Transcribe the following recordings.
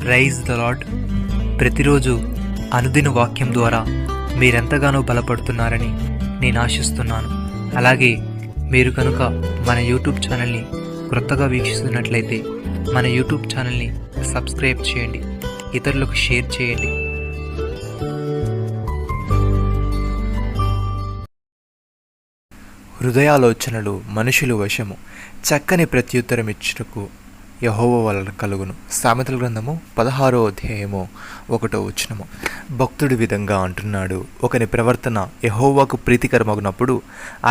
Praise the lord. ప్రతిరోజు అనుదిన వాక్యం ద్వారా మీరెంతగానో బలపడుతున్నారని నేను ఆశిస్తున్నాను. అలాగే మీరు కనుక మన యూట్యూబ్ ఛానల్ని క్రొత్తగా వీక్షిస్తున్నట్లయితే మన యూట్యూబ్ ఛానల్ని సబ్స్క్రైబ్ చేయండి, ఇతరులకు షేర్ చేయండి. హృదయాలోచనలు మనుషులు వశము, చక్కని ప్రత్యుత్తరం ఇచ్చుటకు యెహోవా వలన కలుగును. సామెతల గ్రంథము 16వ అధ్యాయము 1వ వచనము. భక్తుడి విధంగా అంటున్నాడు, ఒకని ప్రవర్తన యెహోవాకు ప్రీతికరమగినప్పుడు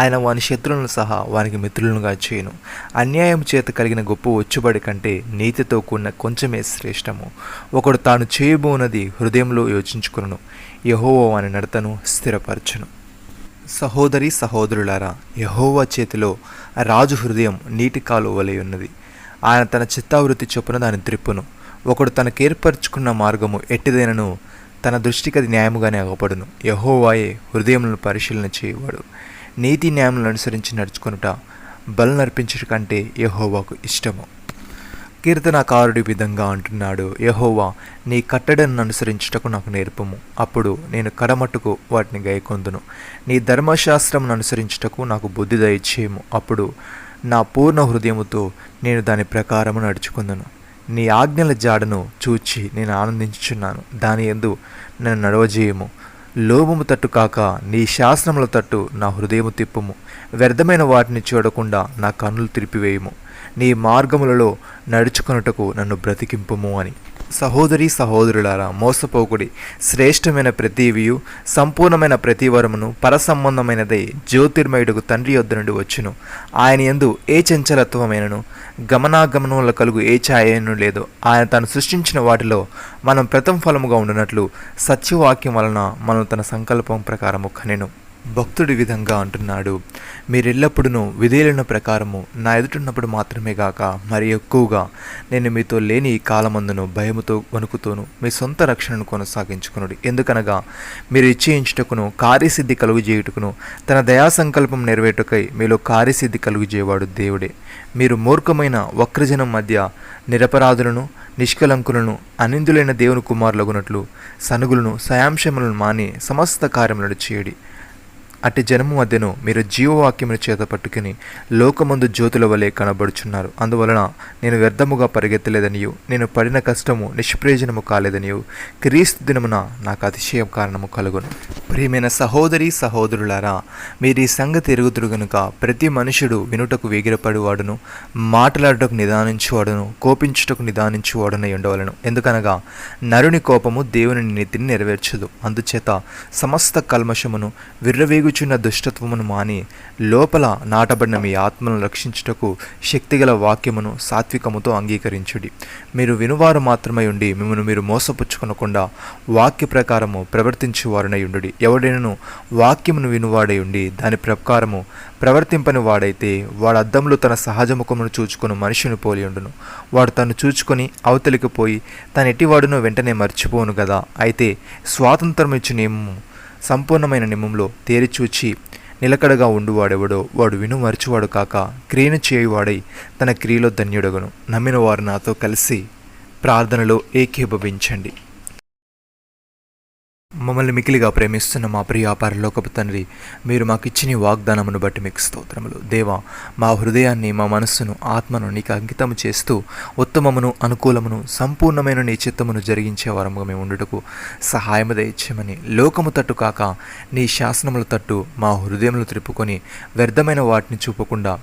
ఆయన వాని శత్రువులను సహా వానికి మిత్రులుగా చేయును. అన్యాయం చేత కలిగిన గొప్ప వచ్చుబడి కంటే నీతితో కూడిన కొంచెమే శ్రేష్టము. ఒకడు తాను చేయబోనది హృదయంలో యోచించుకును, యెహోవా వాని నడతను స్థిరపరచును. సహోదరి సహోదరులారా, యెహోవా చేతిలో రాజు హృదయం నీటి కాలువ వలె ఉన్నది. ఆయన తన చిత్తావృత్తి చొప్పున దాన్ని త్రిప్పును. ఒకడు తనకేర్పరచుకున్న మార్గము ఎట్టిదైనను తన దృష్టికి అది న్యాయముగానే అగపడును. యెహోవాయే హృదయములను పరిశీలన చేయవాడు. నీతి న్యాయములను అనుసరించి నడుచుకొనుట బలు నర్పించుట కంటే యెహోవాకు ఇష్టము. కీర్తనకారుడి విధంగా అంటున్నాడు, యెహోవా నీ కట్టడను అనుసరించుటకు నాకు నేర్పము, అప్పుడు నేను కడమట్టుకు వాటిని గైకొందును. నీ ధర్మశాస్త్రమును అనుసరించుటకు నాకు బుద్ధి దయచేయము, అప్పుడు నా పూర్ణ హృదయముతో నేను దాని ప్రకారము నడుచుకుందును. నీ ఆజ్ఞల జాడను చూచి నేను ఆనందించుచున్నాను, దాని యందు నన్ను నడవజేయము. లోభము తట్టు కాక నీ శాసనముల తట్టు నా హృదయము తిప్పుము. వ్యర్థమైన వాటిని చూడకుండా నా కన్నులు తిరిపివేయము. నీ మార్గములలో నడుచుకొనుటకు నన్ను బ్రతికింపుము అని. సహోదరి సహోదరులారా, మోసపోకుడి. శ్రేష్టమైన ప్రతివియు సంపూర్ణమైన ప్రతి వరమును పరసంబంధమైనదై జ్యోతిర్మయుడుకు తండ్రి యొద్ద నుండి వచ్చును. ఆయన యందు ఏ చంచలత్వమైనను గమనాగమనముల కలుగు ఏ ఛాయను లేదు. ఆయన తాను సృష్టించిన వాటిలో మనం ప్రథమ ఫలముగా ఉండునట్లు సత్యవాక్యం వలన మనం తన సంకల్పం ప్రకారము కనెను. భక్తుడి విధంగా అంటున్నాడు, మీరెల్లప్పుడూ విధేయులైన ప్రకారము నా ఎదుటున్నప్పుడు మాత్రమే గాక మరి ఎక్కువగా నేను మీతో లేని ఈ కాలమందును భయముతో వణుకుతోను మీ సొంత రక్షణను కొనసాగించుకునుడి. ఎందుకనగా మీరు ఇచ్చేయించుటకును కార్యసిద్ధి కలుగుజేయుటకును తన దయా సంకల్పం నెరవేటుకై మీలో కార్యసిద్ధి కలుగుజేవాడు దేవుడే. మీరు మూర్ఖమైన వక్రజనం మధ్య నిరపరాధులను నిష్కలంకులను అనిందులైన దేవుని కుమారులగునట్లు సనుగులను సయాంశములను మాని సమస్త కార్యములను చేయడి. అట్టి జనము మధ్యను మీరు జీవవాక్యమును చేత పట్టుకుని లోకమందు జ్యోతుల వలె కనబడుచున్నారు. అందువలన నేను వ్యర్థముగా పరిగెత్తలేదనియు నేను పడిన కష్టము నిష్ప్రయోజనము కాలేదనియు క్రీస్తు దినమున నాకు అతిశయం కారణము కలుగును. ప్రియమైన సహోదరి సహోదరులారా, మీరు ఈ సంగతి ఎరుగుదురు గనుక ప్రతి మనుషుడు వినుటకు వేగిరపడువాడును, మాట్లాడుటకు నిదానించువాడును, కోపించుటకు నిదానించువాడునై ఉండవలను. ఎందుకనగా నరుని కోపము దేవుని నీతిని నెరవేర్చదు. అందుచేత సమస్త కల్మషమును విర్రవేగు చిన్న దుష్టత్వమును మాని లోపల నాటబడిన మీ ఆత్మను రక్షించుటకు శక్తిగల వాక్యమును సాత్వికముతో అంగీకరించుడి. మీరు వినువారు మాత్రమై ఉండి మిమ్మల్ని మీరు మోసపుచ్చుకొనకుండా వాక్య ప్రకారము ప్రవర్తించువారునై ఉండుడి. ఎవడైనను వాక్యమును వినువాడై ఉండి దాని ప్రకారము ప్రవర్తింపని వాడైతే వాడు అద్దంలో తన సహజముఖమును చూచుకుని మనిషిని పోలి ఉండును. వాడు తను చూచుకొని అవతలికి పోయి తన ఎట్టివాడును వెంటనే మర్చిపోను కదా. అయితే స్వాతంత్రం ఇచ్చిన నియమము సంపూర్ణమైన నియమంలో తేరిచూచి నిలకడగా ఉండువాడెవడో వాడు విను మరచువాడు కాక క్రియను చేయువాడై తన క్రియలో ధన్యుడగును. నమ్మిన వారు నాతో కలిసి ప్రార్థనలో ఏకీభవించండి. మమ్మల్ని మికిలిగా ప్రేమిస్తున్న మా ప్రియ పరలోకపు తండ్రి, మీరు మాకు ఇచ్చిన వాగ్దానమును బట్టి మీకు స్తోత్రములు. దేవా, మా హృదయాన్ని మా మనస్సును ఆత్మను నీకు అంకితము చేస్తూ ఉత్తమమును అనుకూలమును సంపూర్ణమైన నీ చిత్తమును జరిగించే వారముగా మేము ఉండుటకు సహాయము దయచేయమని, లోకము తట్టు కాక నీ శాసనముల తట్టు మా హృదయములు త్రిప్పుకొని వ్యర్థమైన వాటిని చూపకుండా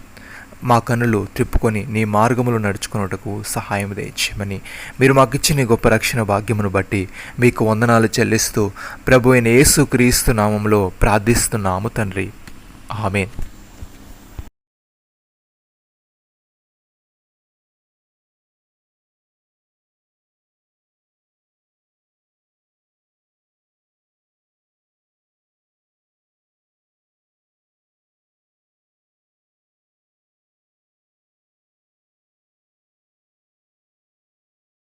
మా కన్నులు త్రిప్పుకొని నీ మార్గములు నడుచుకున్నటకు సహాయం దయచేయమని, మీరు మాకు ఇచ్చిన గొప్ప రక్షణ భాగ్యమును బట్టి మీకు వందనాలు చెల్లిస్తూ ప్రభు అయిన యేసు క్రీస్తు నామములో ప్రార్థిస్తున్నాము తండ్రి. ఆమేన్.